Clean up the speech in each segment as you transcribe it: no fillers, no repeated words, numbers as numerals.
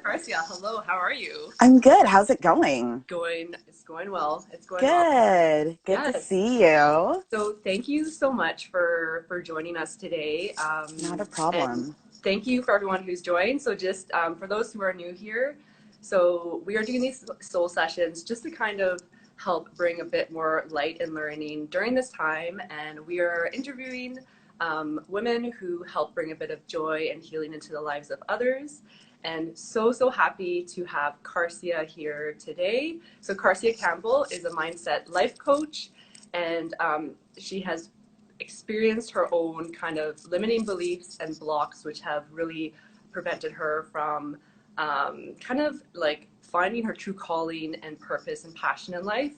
Carcia, hello, how are you? I'm good. How's it going? It's going well. It's going well. Good. Good to Yes. see you. So thank you so much for joining us today. Not a And problem. thank you for everyone who's joined. So just for those who are new here, so we are doing these soul sessions just to kind of help bring a bit more light and learning during this time. And we are interviewing women who help bring a bit of joy and healing into the lives of others. And so happy to have Carcia here today. So Carcia Campbell is a mindset life coach, and she has experienced her own kind of limiting beliefs and blocks, which have really prevented her from kind of like finding her true calling and purpose and passion in life.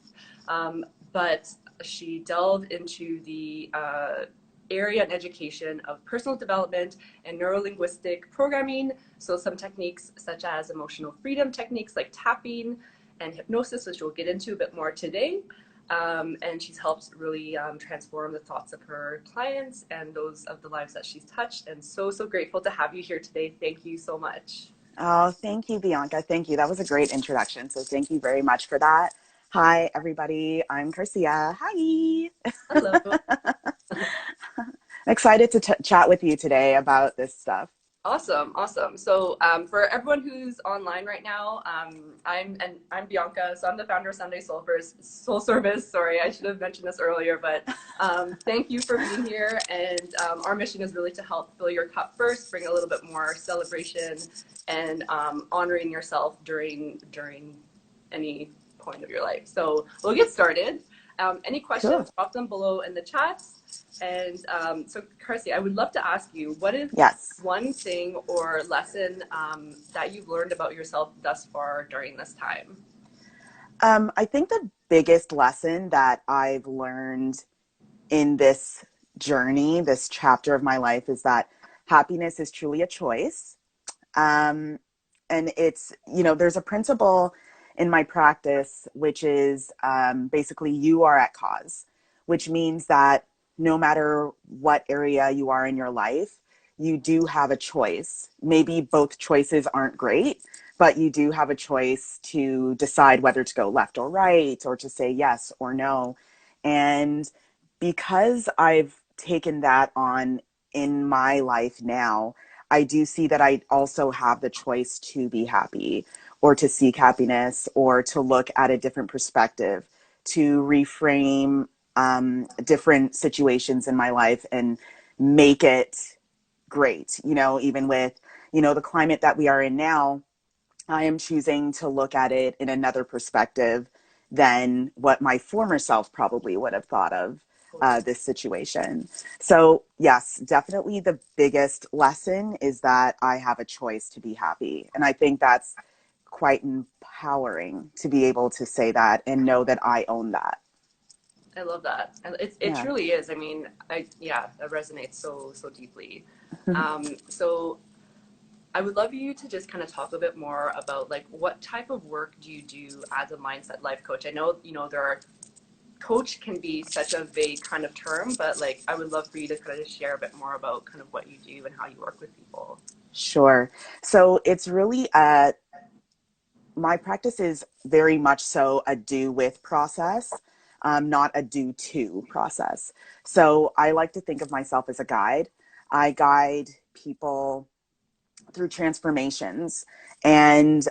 But she delved into the area and education of personal development and neuro-linguistic programming. So some techniques such as emotional freedom techniques like tapping and hypnosis, which we'll get into a bit more today. And she's helped really transform the thoughts of her clients and those of the lives that she's touched. And so grateful to have you here today. Thank you so much. Oh, thank you, Bianca. Thank you. That was a great introduction. So thank you very much for that. Hi, everybody. I'm Carcia. Hi. Hello. Excited to chat with you today about this stuff. Awesome. So for everyone who's online right now, I'm Bianca. So I'm the founder of Soul Service. Sorry, I should have mentioned this earlier, but thank you for being here. And our mission is really to help fill your cup first, bring a little bit more celebration and honoring yourself during any point of your life. So we'll get started. Any Cool. questions, drop them below in the chat. And so, Carcia, I would love to ask you, what is Yes. one thing or lesson that you've learned about yourself thus far during this time? I think the biggest lesson that I've learned in this journey, this chapter of my life, is that happiness is truly a choice. Um, and it's, there's a principle in my practice, which is basically you are at cause, which means that no matter what area you are in your life, you do have a choice. Maybe both choices aren't great, but you do have a choice to decide whether to go left or right, or to say yes or no. And because I've taken that on in my life now, I do see that I also have the choice to be happy or to seek happiness or to look at a different perspective, to reframe different situations in my life and make it great. Even with, the climate that we are in now, I am choosing to look at it in another perspective than what my former self probably would have thought of this situation. So yes, definitely the biggest lesson is that I have a choice to be happy. And I think that's quite empowering to be able to say that and know that I own that. I love that. And it Yeah. truly is. I mean, yeah, that resonates so deeply. So I would love you to just kind of talk a bit more about like what type of work do you do as a mindset life coach? I know, there are coach can be such a vague kind of term, but like I would love for you to kind of share a bit more about kind of what you do and how you work with people. Sure. So it's really my practice is very much so a do with process, not a do to process. So I like to think of myself as a guide. I guide people through transformations. And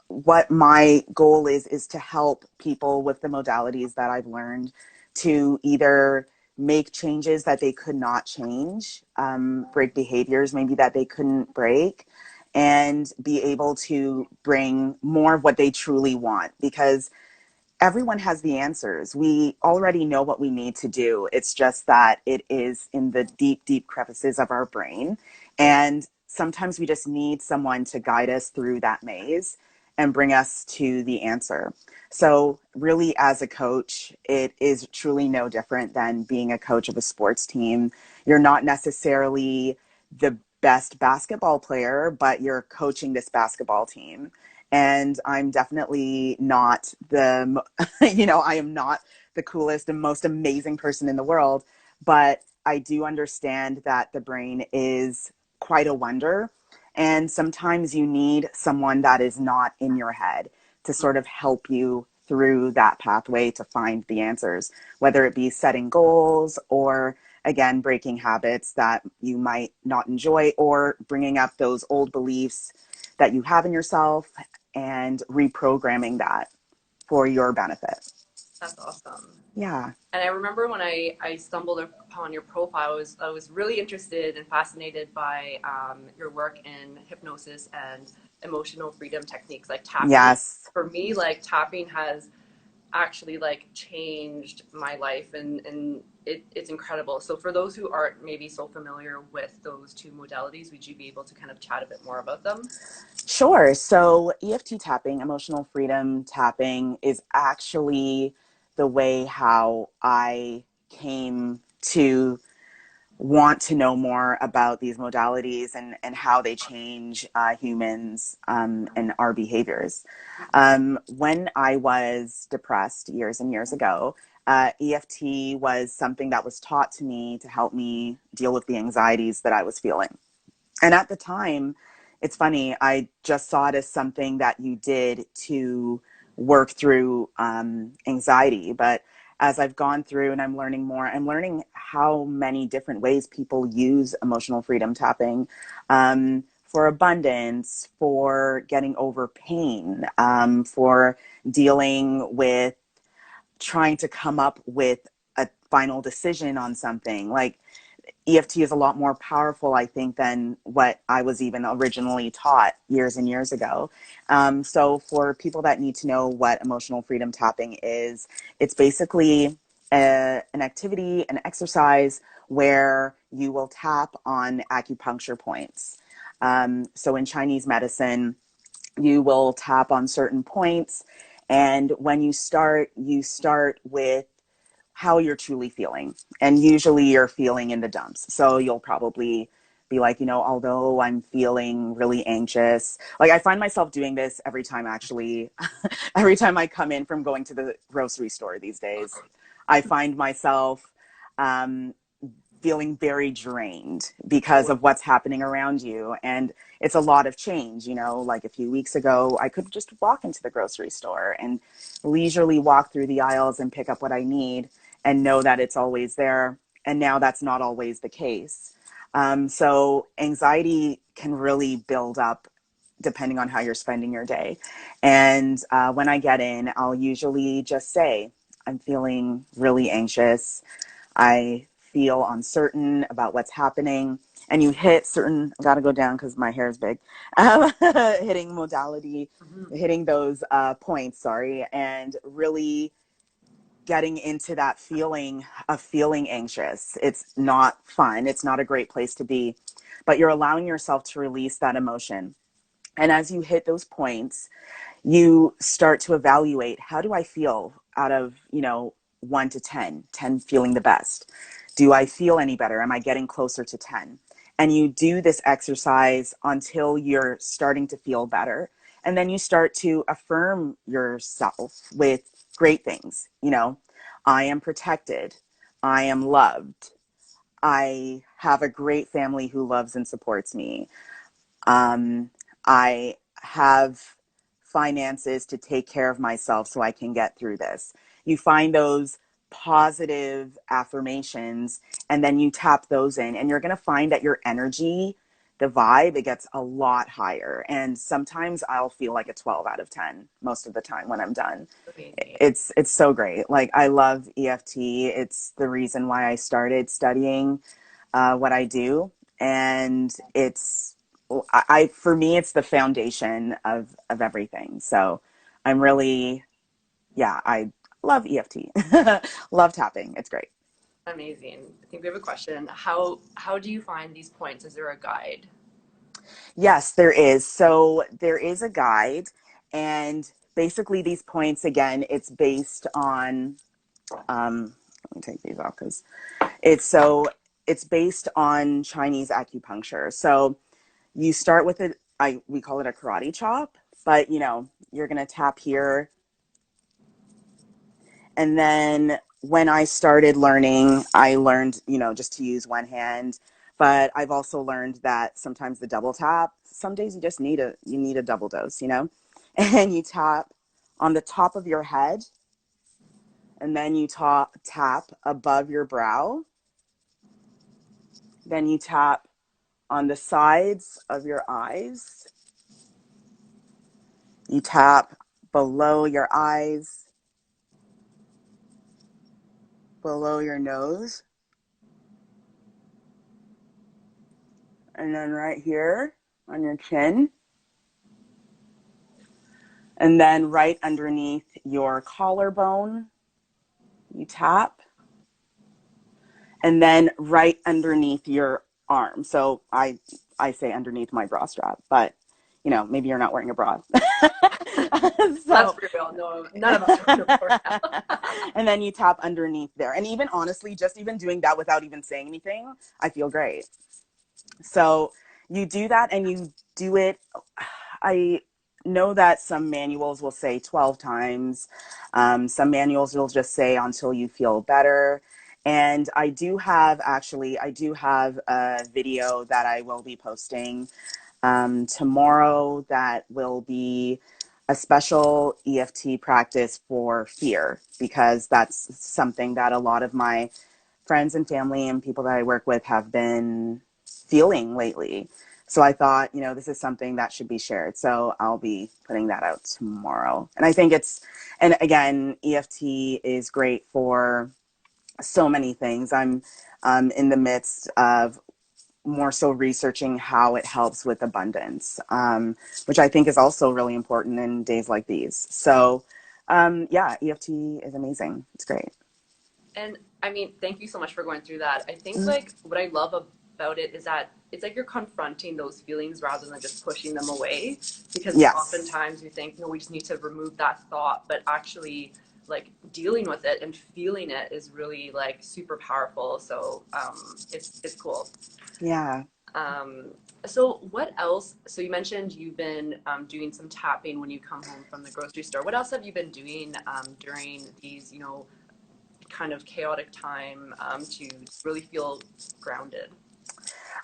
what my goal is to help people with the modalities that I've learned to either make changes that they could not change, break behaviors maybe that they couldn't break, and be able to bring more of what they truly want, because everyone has the answers. We already know what we need to do. It's just that it is in the deep crevices of our brain. And sometimes we just need someone to guide us through that maze and bring us to the answer. So really, as a coach, it is truly no different than being a coach of a sports team. You're not necessarily the best basketball player, but you're coaching this basketball team. And I'm definitely not I am not the coolest and most amazing person in the world, but I do understand that the brain is quite a wonder. And sometimes you need someone that is not in your head to sort of help you through that pathway to find the answers, whether it be setting goals or, again, breaking habits that you might not enjoy, or bringing up those old beliefs that you have in yourself and reprogramming that for your benefit. That's awesome. Yeah. And I remember when I stumbled upon your profile, I was really interested and fascinated by your work in hypnosis and emotional freedom techniques like tapping. Yes. For me, like tapping has actually like changed my life, and it's incredible. So for those who aren't maybe so familiar with those two modalities, would you be able to kind of chat a bit more about them? Sure. So EFT tapping, emotional freedom tapping, is actually the way how I came to want to know more about these modalities and how they change humans and our behaviors. When I was depressed years and years ago, EFT was something that was taught to me to help me deal with the anxieties that I was feeling. And at the time, it's funny, I just saw it as something that you did to work through anxiety. But as I've gone through and I'm learning more, I'm learning how many different ways people use emotional freedom tapping for abundance, for getting over pain, for dealing with trying to come up with a final decision on something. Like, EFT is a lot more powerful, I think, than what I was even originally taught years and years ago. So for people that need to know what emotional freedom tapping is, it's basically an activity, an exercise where you will tap on acupuncture points. So in Chinese medicine, you will tap on certain points. And when you start with how you're truly feeling. And usually you're feeling in the dumps. So you'll probably be like, although I'm feeling really anxious, like I find myself doing this every time, actually, every time I come in from going to the grocery store these days, I find myself feeling very drained because of what's happening around you. And it's a lot of change. Like a few weeks ago, I could just walk into the grocery store and leisurely walk through the aisles and pick up what I need and know that it's always there. And now that's not always the case. So anxiety can really build up depending on how you're spending your day. And when I get in, I'll usually just say, I'm feeling really anxious. I feel uncertain about what's happening. And you hit certain, I gotta go down because my hair is big, hitting modality, hitting those points, and really getting into that feeling of feeling anxious. It's not fun. It's not a great place to be, but you're allowing yourself to release that emotion. And as you hit those points, you start to evaluate, how do I feel out of, 1 to 10, 10 feeling the best? Do I feel any better? Am I getting closer to 10? And you do this exercise until you're starting to feel better. And then you start to affirm yourself with great things. I am protected. I am loved. I have a great family who loves and supports me. I have finances to take care of myself so I can get through this. You find those positive affirmations and then you tap those in, and you're going to find that your energy, the vibe, it gets a lot higher. And sometimes I'll feel like a 12 out of 10 most of the time when I'm done. Amazing. It's so great. Like, I love EFT. It's the reason why I started studying what I do. And for me, it's the foundation of everything. So I'm really, yeah, I love EFT. Love tapping. It's great. Amazing. I think we have a question. How do you find these points? Is there a guide? Yes, there is. So there is a guide, and basically these points, again, it's based on, let me take these off because it's based on Chinese acupuncture. So you start with we call it a karate chop, but you're going to tap here. And then when I started learning, I learned, just to use one hand. But I've also learned that sometimes the double tap, some days you just need a double dose, you know? And you tap on the top of your head, and then you tap above your brow. Then you tap on the sides of your eyes. You tap below your eyes, below your nose, and then right here on your chin. And then right underneath your collarbone, you tap. And then right underneath your arm. So I say underneath my bra strap, but you know, maybe you're not wearing a bra. Let's So be real. No, none of us are going to work out. and then you tap underneath there. And even honestly, just even doing that without even saying anything, I feel great. So you do that and you do it. I know that some manuals will say 12 times. Some manuals will just say until you feel better. And I do have a video that I will be posting tomorrow that will be a special EFT practice for fear, because that's something that a lot of my friends and family and people that I work with have been feeling lately. So I thought, you know, this is something that should be shared. So I'll be putting that out tomorrow. And I think and again, EFT is great for so many things. I'm in the midst of more so researching how it helps with abundance, which I think is also really important in days like these. So yeah, EFT is amazing. It's great. And I mean, thank you so much for going through that. I think like what I love about it is that it's like you're confronting those feelings rather than just pushing them away. Because Yes. oftentimes we think, no, we just need to remove that thought, but actually like dealing with it and feeling it is really like super powerful. So it's cool. Yeah. Um, so what else? So you mentioned you've been doing some tapping when you come home from the grocery store. What else have you been doing during these, you know, kind of chaotic time to really feel grounded?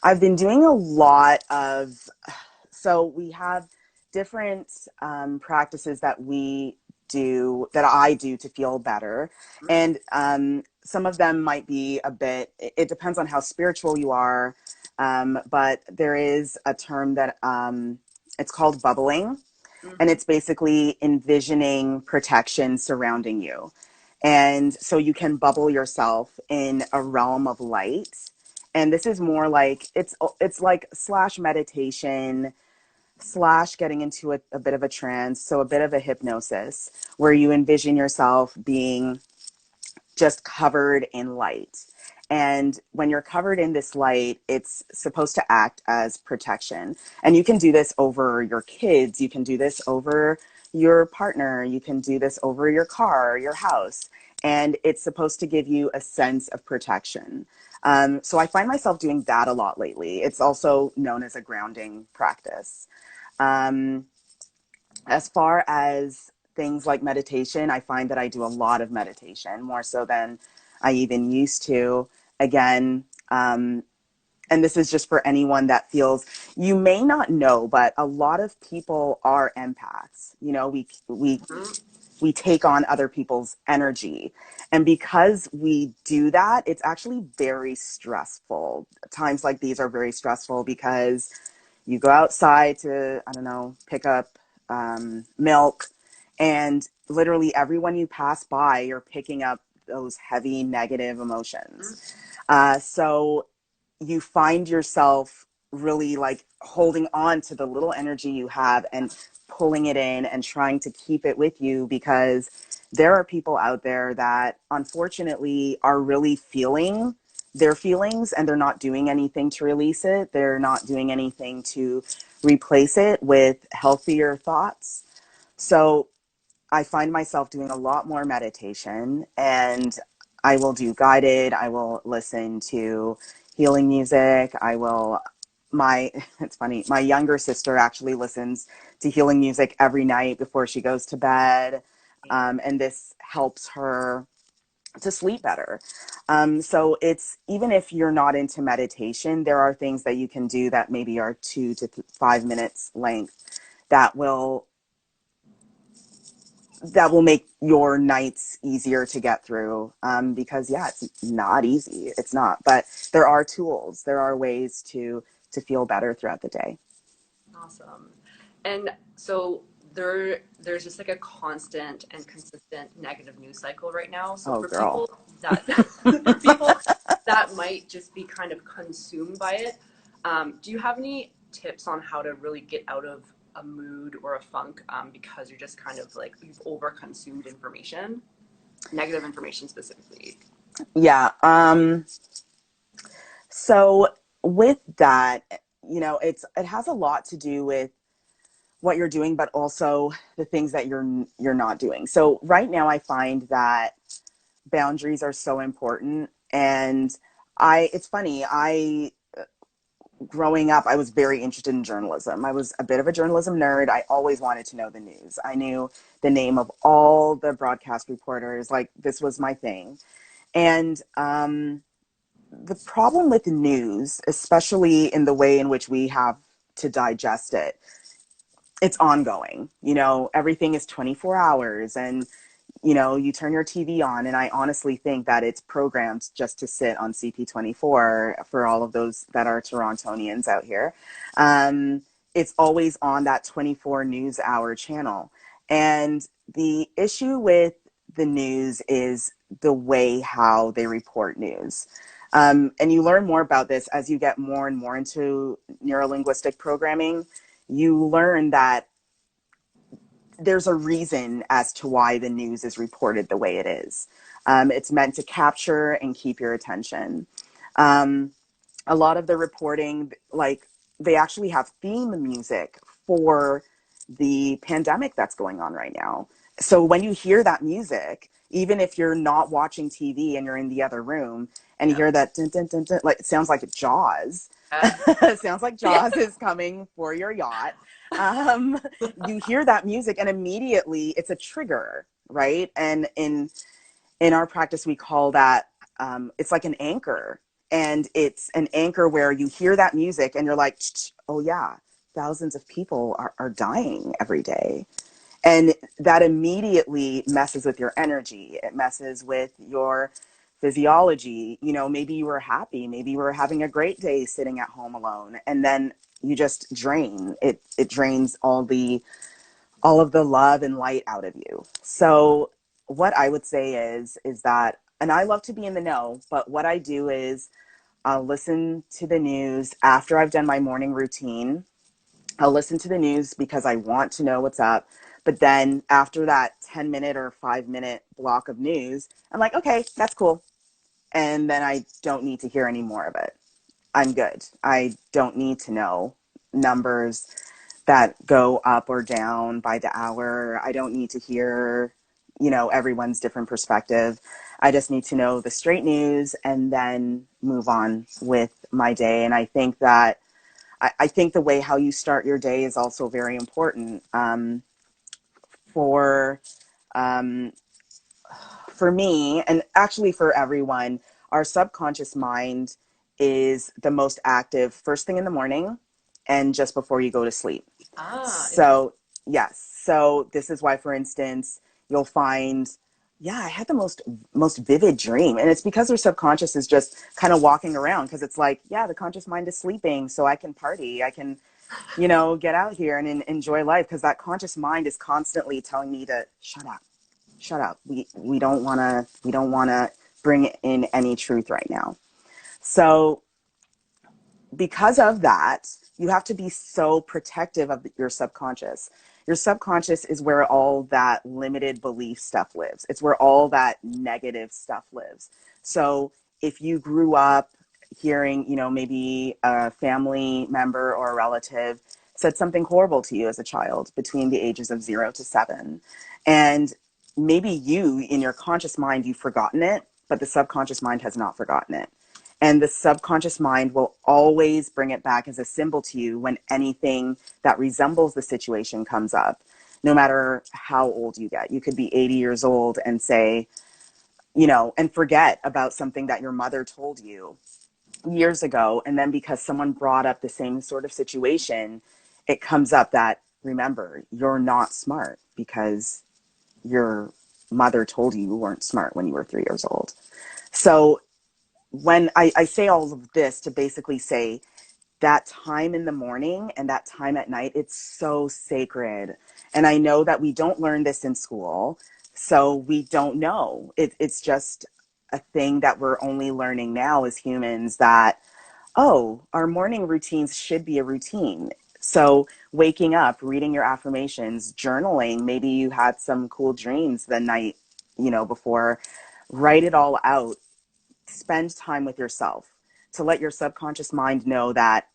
I've been doing a lot of, so we have different practices that that I do to feel better. And some of them might be it depends on how spiritual you are. But there is a term that it's called bubbling. And Mm-hmm. it's basically envisioning protection surrounding you. And so you can bubble yourself in a realm of light. And this is more like it's like slash meditation slash getting into a bit of a trance, so a bit of a hypnosis, where you envision yourself being just covered in light. And when you're covered in this light, it's supposed to act as protection. And you can do this over your kids. You can do this over your partner. You can do this over your car, your house. And it's supposed to give you a sense of protection. So I find myself doing that a lot lately. It's also known as a grounding practice. Um, as far as things like meditation, I find that I do a lot of meditation, more so than I even used to. Again, and this is just for anyone that feels, you may not know, but a lot of people are empaths. You know, we take on other people's energy. And because we do that, it's actually very stressful. Times like these are very stressful because you go outside to, I don't know, pick up milk, and literally everyone you pass by, you're picking up those heavy negative emotions. So you find yourself really like holding on to the little energy you have and pulling it in and trying to keep it with you, because there are people out there that unfortunately are really feeling their feelings, and they're not doing anything to release it. They're not doing anything to replace it with healthier thoughts. So I find myself doing a lot more meditation, and I will do guided. I will listen to healing music. It's funny, my younger sister actually listens to healing music every night before she goes to bed. And this helps her to sleep better. So it's, even if you're not into meditation, there are things that you can do that maybe are 2 to 5 minutes length that will make your nights easier to get through. Because yeah, it's not easy. It's not, but there are tools, there are ways to feel better throughout the day. Awesome. And so there's just like a constant and consistent negative news cycle right now. So Oh, for girl. people that for people that might just be kind of consumed by it, do you have any tips on how to really get out of a mood or a funk, because you're just kind of like you've overconsumed information, negative information specifically? Yeah. So with that, it has a lot to do with what you're doing, but also the things that you're not doing. So right now I find that boundaries are so important. And it's funny, growing up, I was very interested in journalism. I was a bit of a journalism nerd. I always wanted to know the news. I knew the name of all the broadcast reporters. Like, this was my thing. And the problem with news, especially in the way in which we have to digest it, it's ongoing. Everything is 24 hours, and you turn your TV on, and I honestly think that it's programmed just to sit on CP24 for all of those that are Torontonians out here. It's always on that 24 news hour channel. And the issue with the news is the way how they report news. And you learn more about this as you get more and more into neurolinguistic programming. You learn that there's a reason as to why the news is reported the way it is. It's meant to capture and keep your attention. Um, a lot of the reporting, like, they actually have theme music for the pandemic that's going on right now. So when you hear that music, even if you're not watching TV and you're in the other room and you Yeah. hear that dun, dun, dun, dun, like, it sounds like Jaws. It sounds like Jaws is coming for your yacht. Um, you hear that music and immediately it's a trigger, right? And in our practice, we call that, it's like an anchor. And it's an anchor where you hear that music and you're like, oh yeah, thousands of people are dying every day. And that immediately messes with your energy. It messes with your physiology. Maybe you were happy, maybe you were having a great day sitting at home alone, and then you just drain it. It drains all of the love and light out of you. So what I would say is that, and I love to be in the know, but what I do is I'll listen to the news after I've done my morning routine. I'll listen to the news because I want to know what's up. But then after that 10-minute or 5-minute block of news, I'm like, okay, that's cool. And then I don't need to hear any more of it. I'm good. I don't need to know numbers that go up or down by the hour. I don't need to hear, everyone's different perspective. I just need to know the straight news and then move on with my day. And I think that I think the way how you start your day is also very important. For um, for me, and actually for everyone, our subconscious mind is the most active first thing in the morning and just before you go to sleep. Ah, interesting. So, yes. So this is why, for instance, you'll find, yeah, I had the most vivid dream. And it's because their subconscious is just kind of walking around, because it's like, yeah, the conscious mind is sleeping, so I can party. I can, get out here and enjoy life, because that conscious mind is constantly telling me to shut up, shut up. We don't want to bring in any truth right now. So because of that, you have to be so protective of your subconscious. Your subconscious is where all that limited belief stuff lives. It's where all that negative stuff lives. So if you grew up hearing, maybe a family member or a relative said something horrible to you as a child between the ages of 0 to 7, and maybe you, in your conscious mind, you've forgotten it, but the subconscious mind has not forgotten it. And the subconscious mind will always bring it back as a symbol to you when anything that resembles the situation comes up, no matter how old you get. You could be 80 years old and say, and forget about something that your mother told you years ago. And then because someone brought up the same sort of situation, it comes up that, remember, you're not smart because your mother told you weren't smart when you were 3 years old. So when I say all of this to basically say that time in the morning and that time at night, it's so sacred. And I know that we don't learn this in school, so we don't know. It's just a thing that we're only learning now as humans, that, oh, our morning routines should be a routine. So waking up, reading your affirmations, journaling, maybe you had some cool dreams the night, before, write it all out, spend time with yourself to let your subconscious mind know that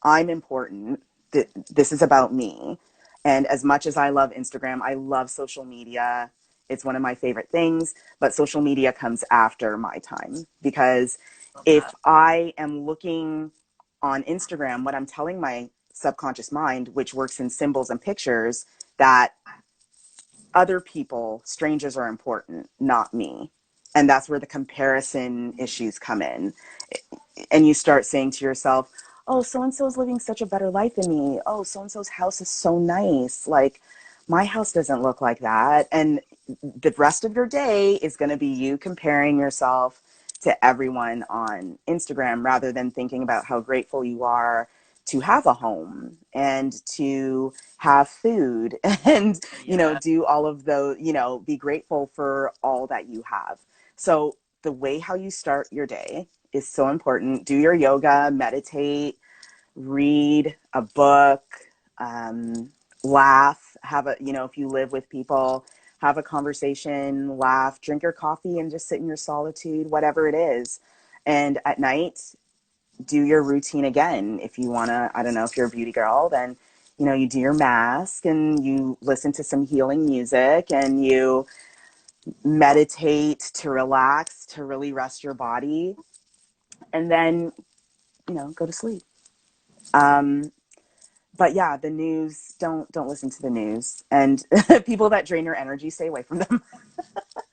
I'm important. This is about me. And as much as I love Instagram, I love social media. It's one of my favorite things, but social media comes after my time, because Love if that. I am looking on Instagram, what I'm telling my subconscious mind, which works in symbols and pictures, that other people, strangers, are important, not me. And that's where the comparison issues come in. And you start saying to yourself, oh, so and so is living such a better life than me. Oh, so and so's house is so nice. Like, my house doesn't look like that. And the rest of your day is going to be you comparing yourself to everyone on Instagram, rather than thinking about how grateful you are to have a home and to have food and, Yeah. do all of those, be grateful for all that you have. So the way how you start your day is so important. Do your yoga, meditate, read a book, um, laugh, have a, if you live with people, have a conversation, laugh, drink your coffee and just sit in your solitude, whatever it is. And at night, do your routine again. If you want to, I don't know, if you're a beauty girl, then, you do your mask and you listen to some healing music and you meditate to relax, to really rest your body. And then, go to sleep. Um, but yeah, the news, don't listen to the news, and people that drain your energy, stay away from them.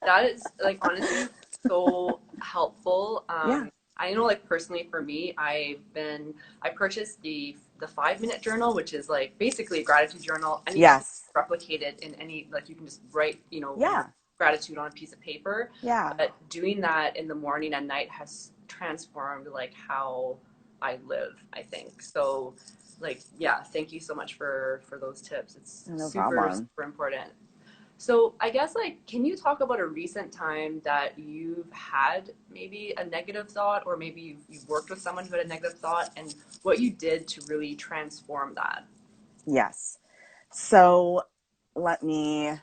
That is like honestly so helpful. Yeah. I know like personally for me, I purchased the 5 minute journal, which is like basically a gratitude journal, and you can Yes. replicate it in any, like you can just write, your Yeah. gratitude on a piece of paper. Yeah. But doing that in the morning and night has transformed like how I live, I think. So like yeah, thank you so much for those tips. It's No super, problem. super important. So I guess like, can you talk about a recent time that you've had maybe a negative thought, or maybe you've worked with someone who had a negative thought, and what you did to really transform that? Yes. So let me,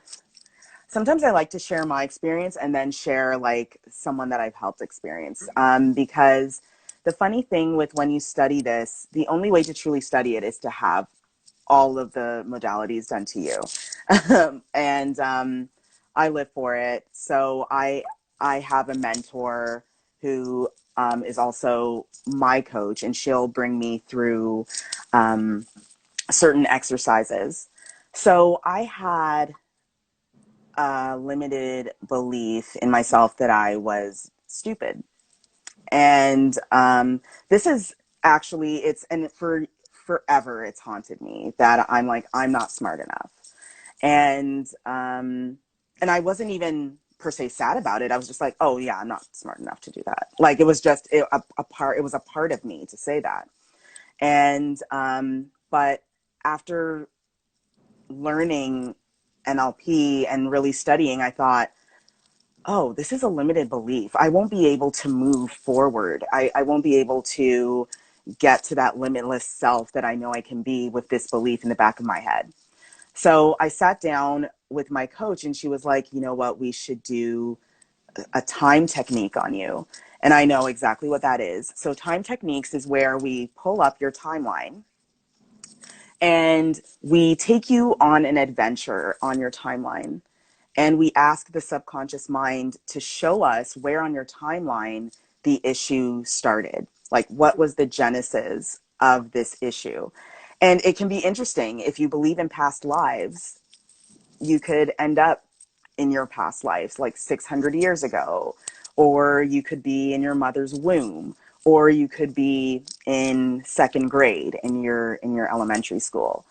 sometimes I like to share my experience and then share like someone that I've helped experience. Because the funny thing with when you study this, the only way to truly study it is to have all of the modalities done to you. And I live for it. So I have a mentor who is also my coach, and she'll bring me through um, certain exercises. So I had a limited belief in myself that I was stupid. And this is actually, and for forever it's haunted me that I'm like, I'm not smart enough. And I wasn't even per se sad about it. I was just like, oh yeah, I'm not smart enough to do that. Like, it was just a part, it was a part of me to say that. And but after learning NLP and really studying, I thought, oh, this is a limited belief. I won't be able to move forward. I won't be able to get to that limitless self that I know I can be with this belief in the back of my head. So I sat down with my coach, and she was like, you know what, we should do a time technique on you. And I know exactly what that is. So time techniques is where we pull up your timeline and we take you on an adventure on your timeline. And we ask the subconscious mind to show us where on your timeline the issue started. Like, what was the genesis of this issue? And it can be interesting. If you believe in past lives, you could end up in your past lives, like 600 years ago, or you could be in your mother's womb, or you could be in second grade in your elementary school.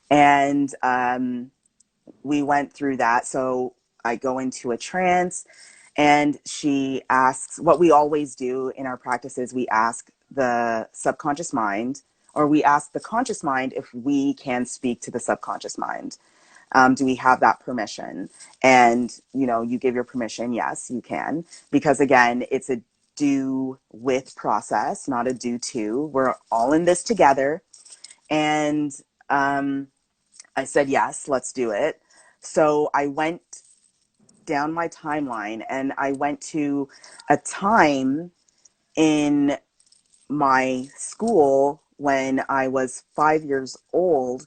And we went through that. So I go into a trance, and she asks, what we always do in our practices, we ask the subconscious mind, or we ask the conscious mind if we can speak to the subconscious mind. Do we have that permission? And, you give your permission. Yes, you can. Because again, it's a do with process, not a do to. We're all in this together. And I said, yes, let's do it. So I went down my timeline, and I went to a time in my school when I was 5 years old.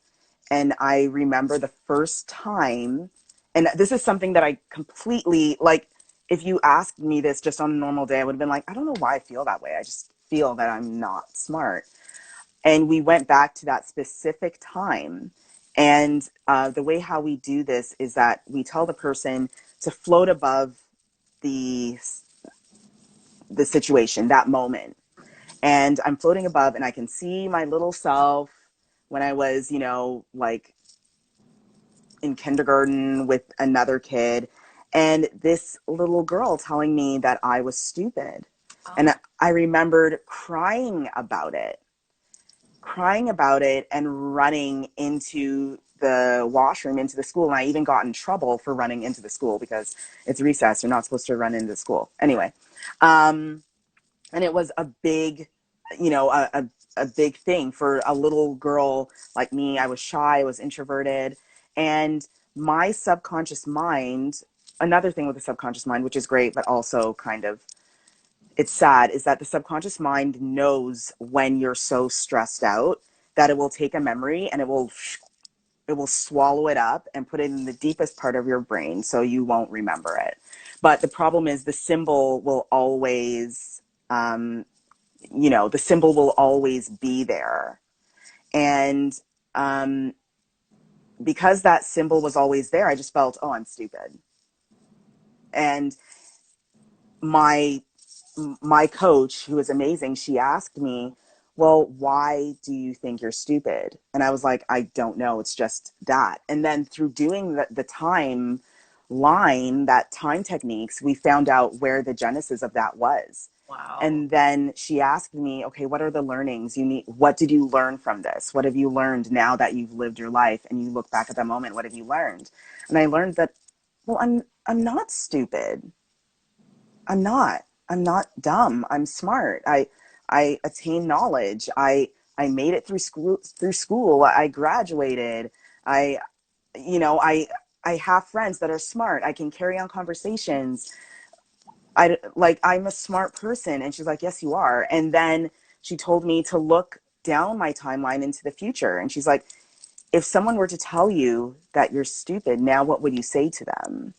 And I remember the first time, and this is something that I completely, like, if you asked me this just on a normal day, I would have been like, I don't know why I feel that way. I just feel that I'm not smart. And we went back to that specific time. And the way how we do this is that we tell the person to float above the the situation, that moment. And I'm floating above, and I can see my little self when I was, like in kindergarten with another kid, and this little girl telling me that I was stupid. And Oh, I remembered crying about it and running into the washroom, into the school. And I even got in trouble for running into the school because it's recess. You're not supposed to run into school. Anyway, and it was a big, a big thing for a little girl like me. I was shy, I was introverted. And my subconscious mind, another thing with the subconscious mind, which is great, but also kind of, it's sad, is that the subconscious mind knows when you're so stressed out that it will take a memory and it will swallow it up and put it in the deepest part of your brain so you won't remember it. But the problem is the symbol will always, the symbol will always be there. And because that symbol was always there, I just felt, oh, I'm stupid. And my my coach, who was amazing, she asked me, well, why do you think you're stupid? And I was like, I don't know. It's just that. And then through doing the time line, that time techniques, we found out where the genesis of that was. wow. And then she asked me, okay, what are the learnings you need? What did you learn from this? What have you learned now that you've lived your life and you look back at that moment? What have you learned? And I learned that, well, I'm not stupid. I'm not. I'm not dumb. I'm smart. I attained knowledge. I made it through school. I graduated. I you know, I have friends that are smart. I can carry on conversations. I'm a smart person. And she's like, yes, you are. And then she told me to look down my timeline into the future. And she's like, if someone were to tell you that you're stupid, now what would you say to them?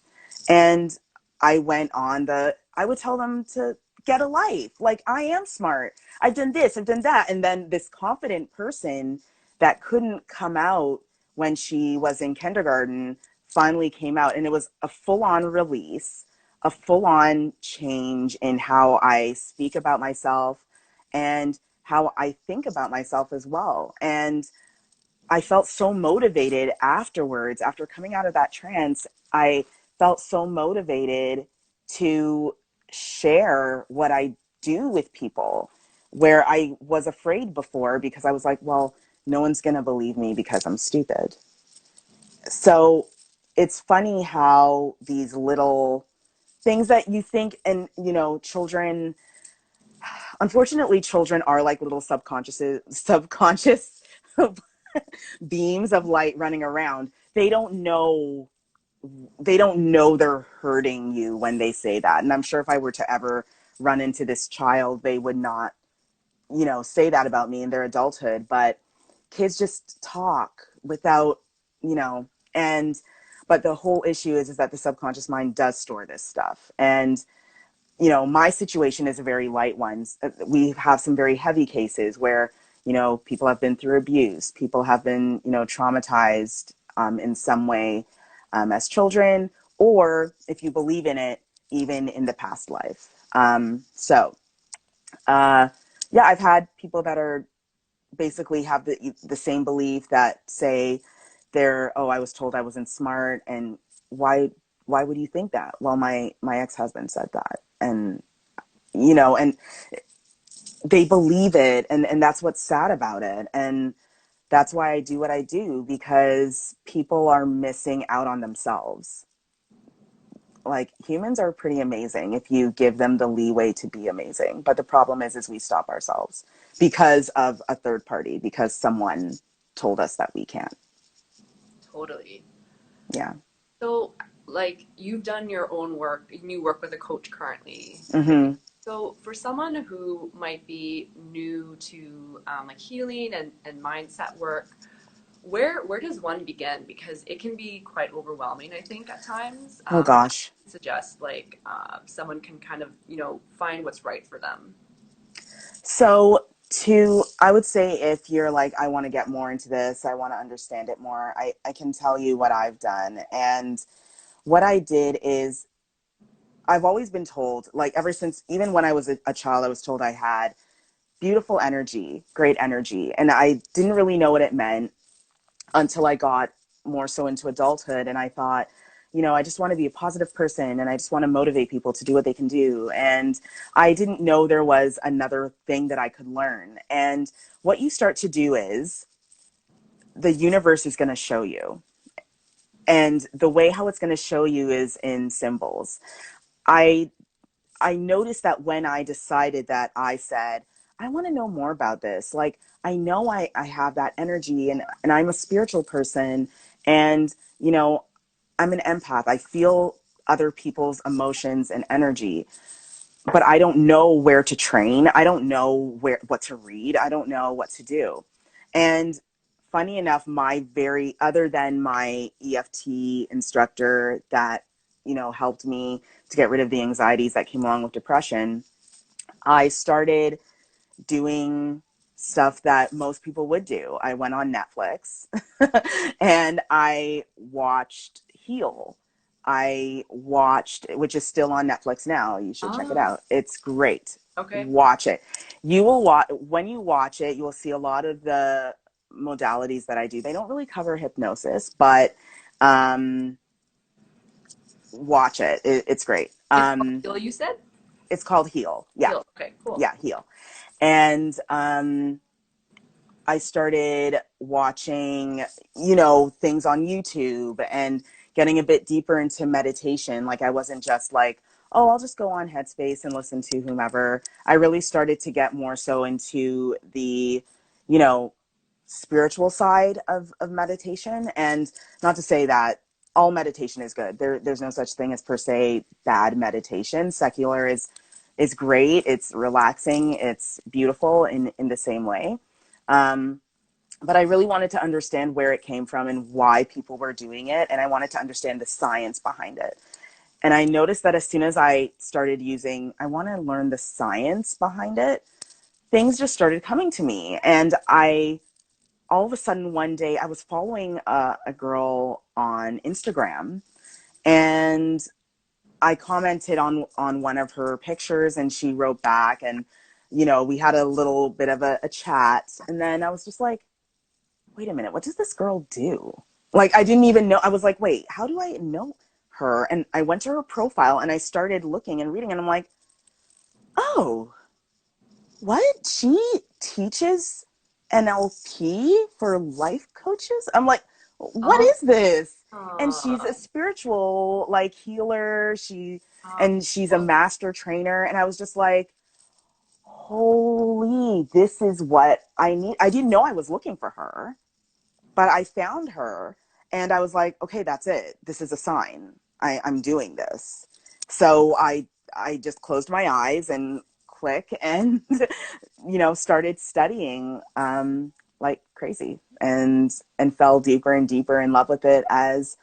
And I would tell them to get a life. Like, I am smart. I've done this, I've done that. And then this confident person that couldn't come out when she was in kindergarten finally came out. And it was a full on release, a full on change in how I speak about myself and how I think about myself as well. And I felt so motivated afterwards. After coming out of that trance, I felt so motivated to share what I do with people, where I was afraid before because I was like, well, no one's going to believe me because I'm stupid. So it's funny how these little things that you think, and, children, unfortunately, children are like little subconscious beams of light running around. They don't know they're hurting you when they say that. And I'm sure if I were to ever run into this child, they would not, say that about me in their adulthood. But kids just talk without, you know, and but the whole issue is that the subconscious mind does store this stuff. And my situation is a very light one. We have some very heavy cases where, people have been through abuse. People have been, traumatized in some way as children, or if you believe in it, even in the past life. Yeah, I've had people that are basically have the same belief that say oh, I was told I wasn't smart, and why would you think that? Well, my ex-husband said that, and and they believe it, and that's what's sad about it. And that's why I do what I do, because people are missing out on themselves. Like, humans are pretty amazing if you give them the leeway to be amazing. But the problem is we stop ourselves because of a third party, because someone told us that we can't. Totally. Yeah. So, like, you've done your own work, you work with a coach currently. Mm-hmm. So, for someone who might be new to like healing and mindset work, where does one begin? Because it can be quite overwhelming, I think, at times. Oh gosh. Suggest like someone can kind of find what's right for them. So I would say, if you're like, I want to get more into this, I want to understand it more, I can tell you what I've done. And what I did is, I've always been told, like, ever since, even when I was a child, I was told I had beautiful energy, great energy. And I didn't really know what it meant until I got more so into adulthood. And I thought, I just want to be a positive person, and I just want to motivate people to do what they can do. And I didn't know there was another thing that I could learn. And what you start to do is, the universe is going to show you. And the way how it's going to show you is in symbols. I I noticed that when I decided that, I said, I want to know more about this. Like, I know I have that energy, and I'm a spiritual person, and, I'm an empath. I feel other people's emotions and energy, but I don't know where to train. I don't know what to read. I don't know what to do. And funny enough, other than my EFT instructor that, helped me to get rid of the anxieties that came along with depression, I started doing stuff that most people would do. I went on Netflix and I watched Heal. Which is still on Netflix now. You should check it Oh, out. It's great. okay. Watch it. When you watch it, you will see a lot of the modalities that I do. They don't really cover hypnosis, but watch it. It's great. It's called Heal, you said? It's called Heal. Yeah. Heal. Okay, cool. Yeah, Heal. And I started watching, things on YouTube, and getting a bit deeper into meditation. Like, I wasn't just like, oh, I'll just go on Headspace and listen to whomever. I really started to get more so into the, you know, spiritual side of meditation. And not to say that all meditation is good. There's no such thing as per se bad meditation. Secular is great. It's relaxing. It's beautiful in the same way. Um, but I really wanted to understand where it came from and why people were doing it. And I wanted to understand the science behind it. And I noticed that as soon as I started I want to learn the science behind it, things just started coming to me. And all of a sudden one day, I was following a girl on Instagram, and I commented on one of her pictures, and she wrote back, and, we had a little bit of a chat. And then I was just like, wait a minute, what does this girl do? Like, I didn't even know. I was like, wait, how do I know her? And I went to her profile and I started looking and reading, and I'm like, oh, what? She teaches NLP for life coaches? I'm like, what Oh, is this? And she's a oh, spiritual, like, healer. oh, And she's a master trainer. And I was just like, holy, this is what I need. I didn't know I was looking for her, but I found her, and I was like, okay, that's it. This is a sign. I'm doing this. So I just closed my eyes and click, and started studying like crazy, and fell deeper and deeper in love with it as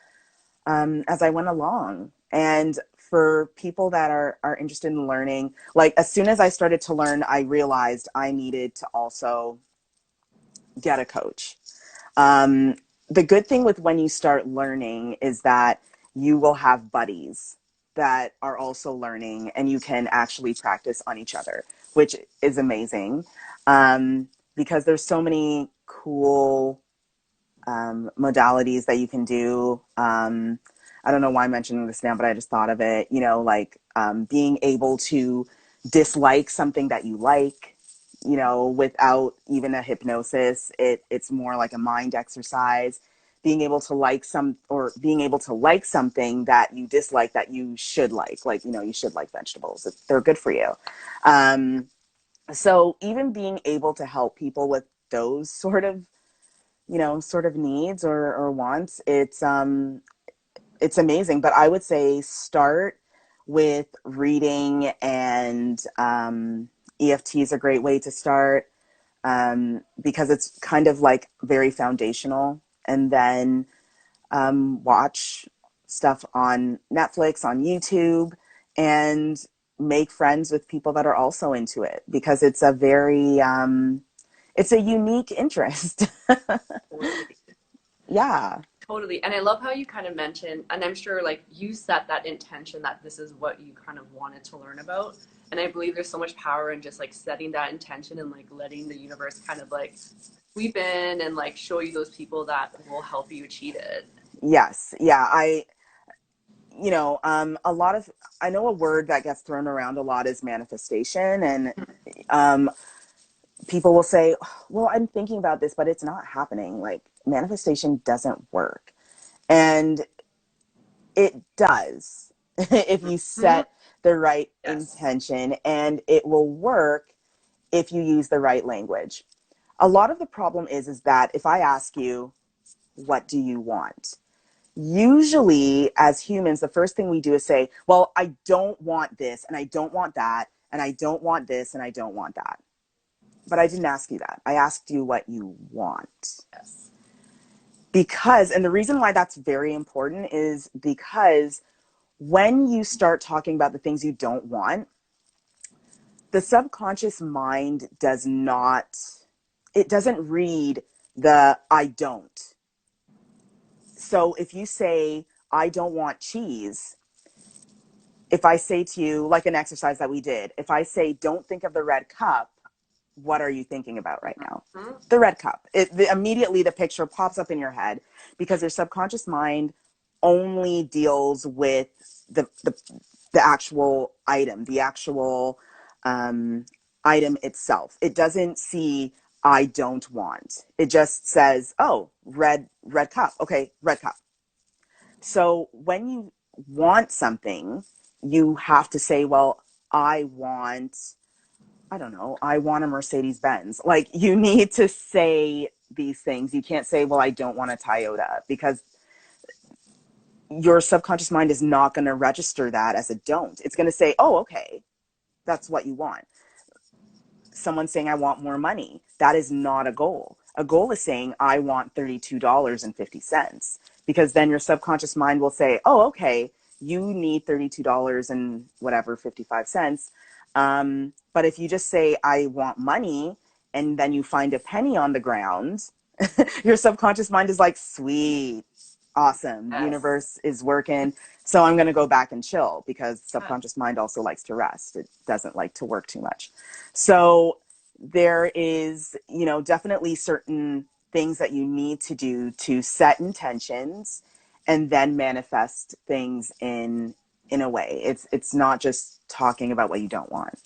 I went along. And for people that are interested in learning, like, as soon as I started to learn, I realized I needed to also get a coach. um, the good thing with when you start learning is that you will have buddies that are also learning, and you can actually practice on each other, which is amazing. Because there's so many cool modalities that you can do. I don't know why I'm mentioning this now, but I just thought of it, like being able to dislike something that you like, without even a hypnosis. It's more like a mind exercise. Being able to being able to like something that you dislike that you should like, you should like vegetables. They're good for you. So even being able to help people with those sort of needs or wants, it's amazing. But I would say start with reading, and EFT is a great way to start, because it's kind of like very foundational. And then watch stuff on Netflix, on YouTube, and make friends with people that are also into it, because it's a very it's a unique interest. Totally. Yeah. Totally. And I love how you kind of mentioned, and I'm sure like you set that intention that this is what you kind of wanted to learn about. And I believe there's so much power in just like setting that intention and like letting the universe kind of like sweep in and like show you those people that will help you achieve it. Yes. Yeah. A lot of, I know a word that gets thrown around a lot is manifestation. And um, people will say, well, I'm thinking about this, but it's not happening. Like, manifestation doesn't work. And it does if you Mhm. set the right Yes. intention, and it will work if you use the right language. A lot of the problem is that if I ask you, what do you want? Usually, as humans, the first thing we do is say, well, I don't want this, and I don't want that, and I don't want this, and I don't want that. But I didn't ask you that. I asked you what you want. Yes. Because, and the reason why that's very important is because when you start talking about the things you don't want, the subconscious mind it doesn't read the I don't. So if you say, I don't want cheese, if I say to you, like an exercise that we did, if I say, don't think of the red cup, what are you thinking about right now? Mhm. The red cup. Immediately the picture pops up in your head, because your subconscious mind only deals with the actual item, the actual item itself. It doesn't see I don't want. It just says, oh, red cup. Okay, red cup. So when you want something, you have to say, well, I want, I don't know, I want a Mercedes Benz. Like, you need to say these things. You can't say, well, I don't want a Toyota, because your subconscious mind is not going to register that as a don't. It's going to say, oh, okay, that's what you want. Someone saying, I want more money. That is not a goal. A goal is saying, I want $32.50, because then your subconscious mind will say, oh, okay, you need $32 and whatever, 55 cents. But if you just say, I want money, and then you find a penny on the ground, your subconscious mind is like, sweet, awesome, Yes. universe is working. So I'm going to go back and chill, because Yeah. subconscious mind also likes to rest. It doesn't like to work too much. So there is, definitely certain things that you need to do to set intentions and then manifest things in a way. It's not just talking about what you don't want.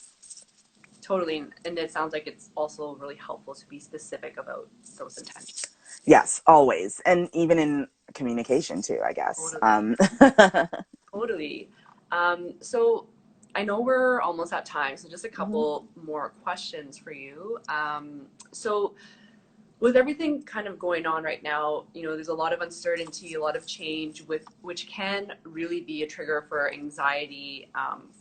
Totally. And it sounds like it's also really helpful to be specific about those intentions. Yes, always. And even in communication too, I guess. Totally. Totally. So I know we're almost at time, so just a Mhm. couple more questions for you. So with everything kind of going on right now, there's a lot of uncertainty, a lot of change, with which can really be a trigger for anxiety,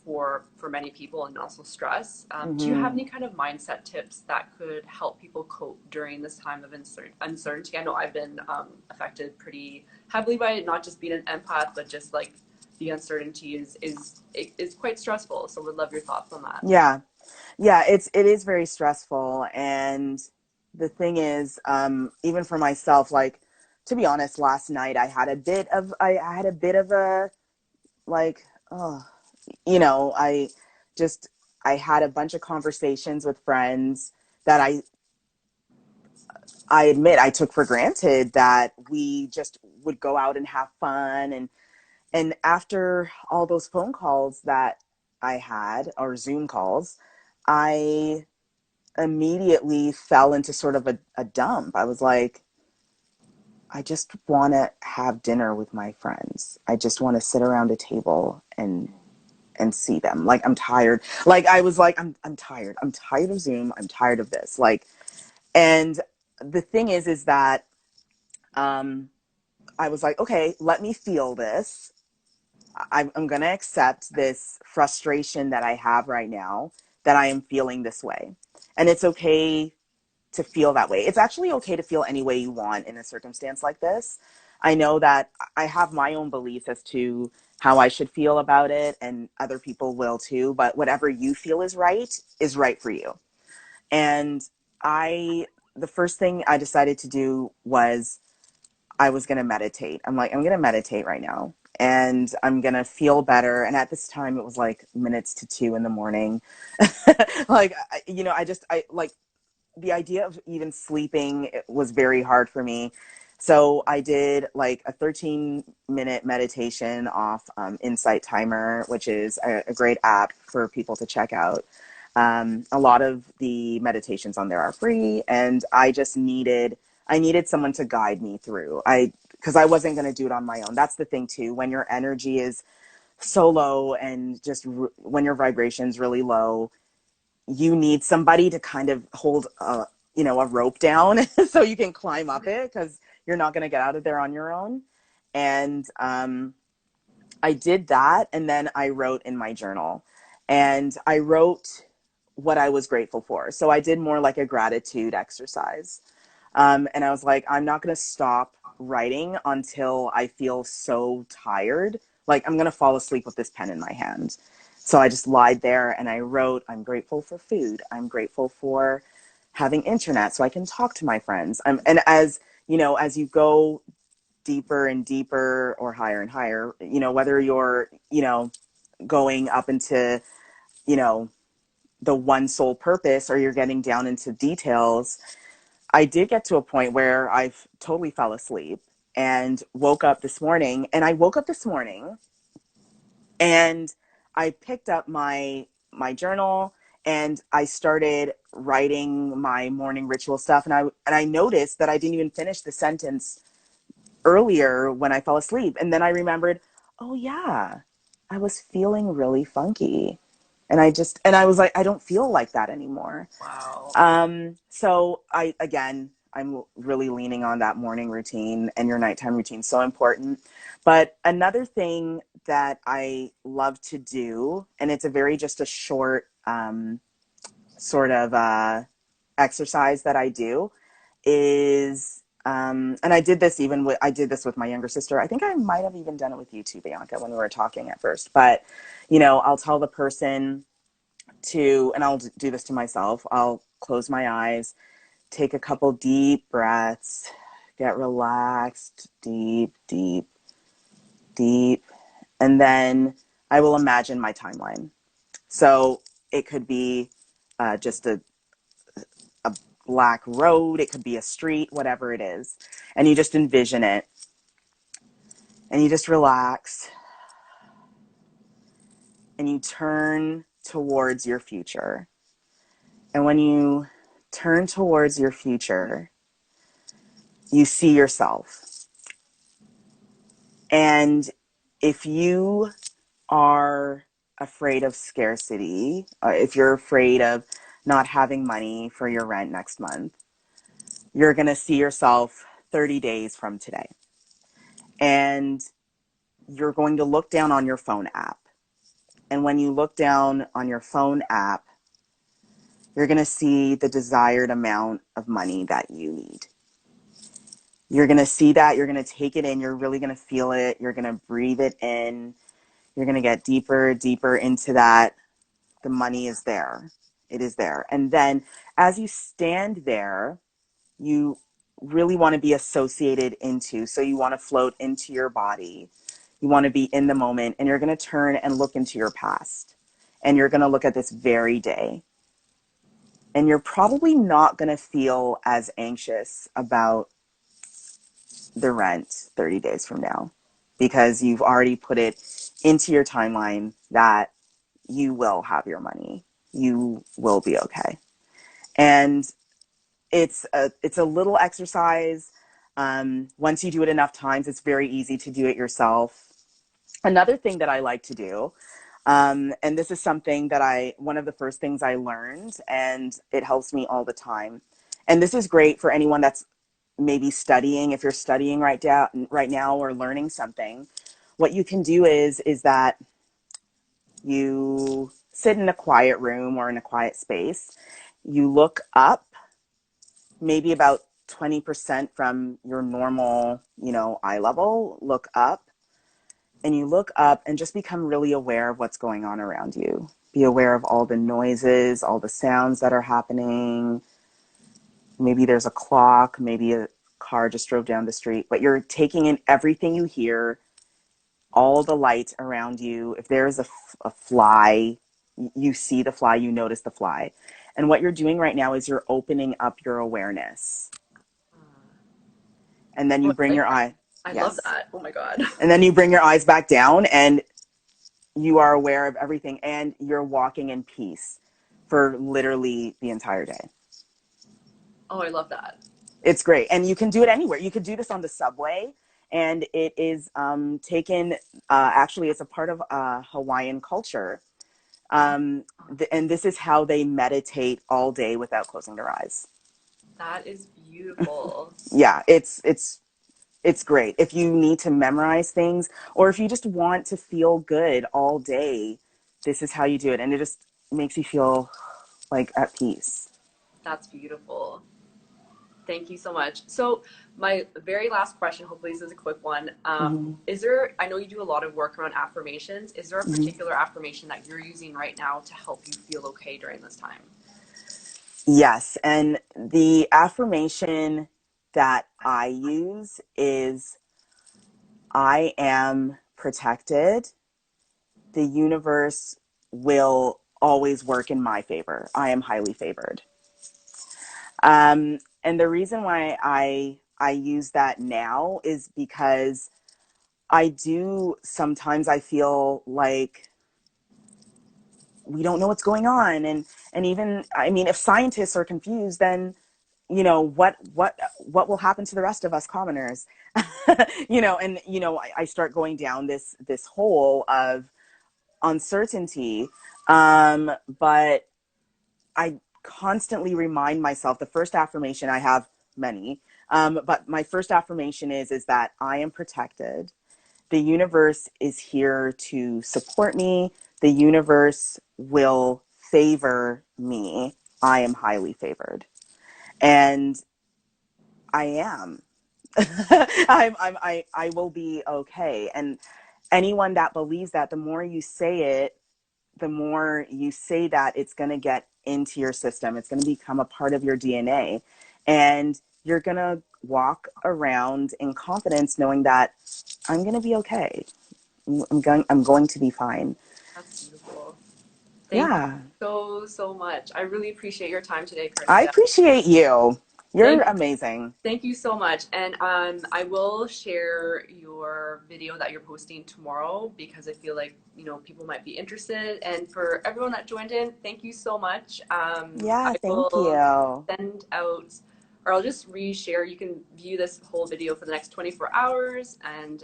for many people, and also stress. Do you have Mhm. any kind of mindset tips that could help people cope during this time of uncertainty? I know I've been affected pretty heavily by it, not just being an empath, but just like the uncertainty is quite stressful. So would love your thoughts on that. Yeah. Yeah, it is very stressful. And the thing is, even for myself, like, to be honest, last night I had a bit of a, like, oh, you know, just, I had a bunch of conversations with friends that I admit I took for granted, that we just would go out and have fun. And after all those phone calls that I had, or Zoom calls, I immediately fell into sort of a dump. I was like, I just want to have dinner with my friends. I just want to sit around a table and see them. Like, I'm tired. Like, I was like, I'm tired. I'm tired of Zoom. I'm tired of this. Like, and the thing is that um I was like, okay, let me feel this. I'm going to accept this frustration that I have right now, that I am feeling this way. And it's okay to feel that way. It's actually okay to feel any way you want in a circumstance like this. I know that I have my own beliefs as to how I should feel about it, and other people will too, but whatever you feel is right for you. And the first thing I decided to do was I was going to meditate. I'm like, I'm going to meditate right now, and I'm going to feel better. And at this time, it was like minutes to 2 in the morning. Like, I like, the idea of even sleeping was very hard for me. So I did like a 13-minute meditation off Insight Timer, which is a great app for people to check out. A lot of the meditations on there are free, and I needed someone to guide me through. Because I wasn't going to do it on my own. That's the thing too. When your energy is so low, and just when your vibration's really low, you need somebody to kind of hold a rope down so you can climb up it, because you're not going to get out of there on your own. And I did that, and then I wrote in my journal, and I wrote what I was grateful for. So I did more like a gratitude exercise. And I was like, I'm not going to stop writing until I feel so tired. Like, I'm going to fall asleep with this pen in my hand. So I just lied there and I wrote, I'm grateful for food. I'm grateful for having internet so I can talk to my friends. And as you know, as you go deeper and deeper, or higher and higher, whether you're, going up into, you know, the one sole purpose, or you're getting down into details, I did get to a point where I totally fell asleep and woke up this morning. And I woke up this morning and I picked up my journal, and I started writing my morning ritual stuff. And I noticed that I didn't even finish the sentence earlier when I fell asleep. And then I remembered, oh yeah, I was feeling really funky. And I was like, I don't feel like that anymore. Wow. So I'm really leaning on that morning routine, and your nighttime routine, so important. But another thing that I love to do, and it's just a short, sort of, exercise that I do, is, and I did this with my younger sister. I think I might have even done it with you too, Bianca, when we were talking at first, but, I'll tell the person and I'll do this to myself. I'll close my eyes, take a couple deep breaths, get relaxed, deep, deep, deep. And then I will imagine my timeline. So it could be just a black road, it could be a street, whatever it is. And you just envision it, and you just relax, and you turn towards your future. And when you turn towards your future, you see yourself. And if you are afraid of scarcity, if you're afraid of not having money for your rent next month, you're going to see yourself 30 days from today. And you're going to look down on your phone app. And when you look down on your phone app, you're going to see the desired amount of money that you need. You're going to see that. You're going to take it in. You're really going to feel it. You're going to breathe it in. You're going to get deeper, deeper into that. The money is there. It is there. And then as you stand there, you really want to be associated into. So you want to float into your body. You want to be in the moment, and you're going to turn and look into your past. And you're going to look at this very day. And you're probably not going to feel as anxious about the rent 30 days from now because you've already put it into your timeline that you will have your money. You will be okay. And it's a little exercise. Once you do it enough times, it's very easy to do it yourself. Another thing that I like to do, and this is something that one of the first things I learned, and it helps me all the time. And this is great for anyone that's maybe studying. If you're studying right now or learning something, what you can do is that you sit in a quiet room or in a quiet space. You look up maybe about 20% from your normal, eye level, look up, and you look up and just become really aware of what's going on around you. Be aware of all the noises, all the sounds that are happening. Maybe there's a clock, maybe a car just drove down the street, but you're taking in everything you hear, all the light around you. If there's a fly, you see the fly, you notice the fly. And what you're doing right now is you're opening up your awareness. And then you Oh, bring your eye. I love Yes. that. Oh my God. And then you bring your eyes back down and you are aware of everything and you're walking in peace for literally the entire day. Oh, I love that. It's great. And you can do it anywhere. You could do this on the subway. And it is taken, actually, it's a part of Hawaiian culture. And this is how they meditate all day without closing their eyes. That is beautiful. Yeah, it's great. If you need to memorize things or if you just want to feel good all day, this is how you do it. And it just makes you feel like at peace. That's beautiful. Thank you so much. So my very last question, hopefully this is a quick one. Mm-hmm. I know you do a lot of work around affirmations. Is there a Mm-hmm. particular affirmation that you're using right now to help you feel okay during this time? Yes. And the affirmation that I use is I am protected. The universe will always work in my favor. I am highly favored. And the reason why I use that now is because sometimes I feel like we don't know what's going on. And even, I mean, if scientists are confused, then, what will happen to the rest of us commoners? I start going down this hole of uncertainty. But I constantly remind myself, the first affirmation, I have many, but my first affirmation is that I am protected. The universe is here to support me. The universe will favor me. I am highly favored. And I am. I will be okay. And anyone that believes that, the more you say it, the more you say that, it's going to get into your system. It's going to become a part of your DNA. And you're going to walk around in confidence knowing that I'm going to be okay. I'm going to be fine. That's beautiful. Thank you Yeah. so much. I really appreciate your time today, I Carcia. appreciate you. You're Thank amazing. Thank you so much. And I will share your video that you're posting tomorrow because I feel like, people might be interested. And for everyone that joined in, thank you so much. Yeah, I thank will you. send out, or I'll just reshare. You can view this whole video for the next 24 hours. And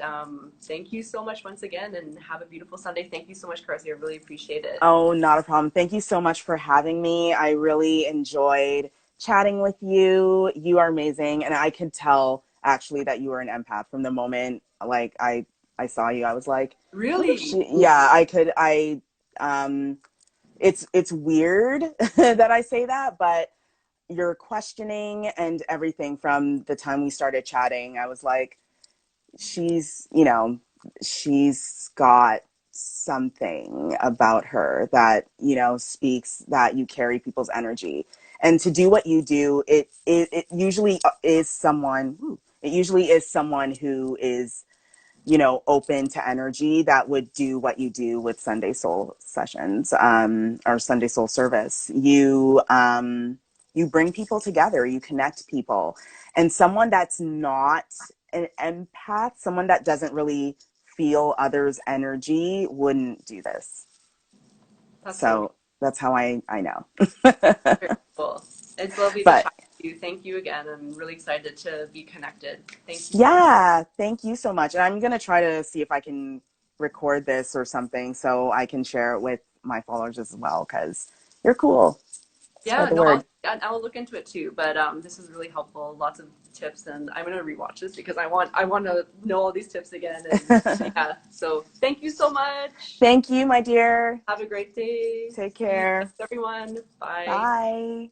thank you so much once again and have a beautiful Sunday. Thank you so much, Carcia. I really appreciate it. Oh, not a problem. Thank you so much for having me. I really enjoyed chatting with you. You are amazing. And I could tell actually that you were an empath from the moment like I saw you. I was like, what if Really? she yeah, I could it's weird that I say that, but your questioning and everything from the time we started chatting, I was like, she's, she's got something about her that, speaks that you carry people's energy. And to do what you do, it usually is someone, it usually is someone who is, you know, open to energy that would do what you do with Sunday Soul sessions, or Sunday Soul Service. You bring people together, you connect people, and someone that's not an empath, someone that doesn't really feel others' energy wouldn't do this. That's so So that's how I know. very cool. It's lovely to But chat with you. Thank you again. I'm really excited to be connected. Thank you so much. yeah, thank you so much. And I'm going to try to see if I can record this or something so I can share it with my followers as well, because you're cool. Spread Yeah, the no, word. I'll look into it too. But this is really helpful. Lots of tips, and I'm gonna rewatch this because I want to know all these tips again. And yeah, so thank you so much. Thank you, my dear. Have a great day. Take See you care. next, everyone. Bye. Bye.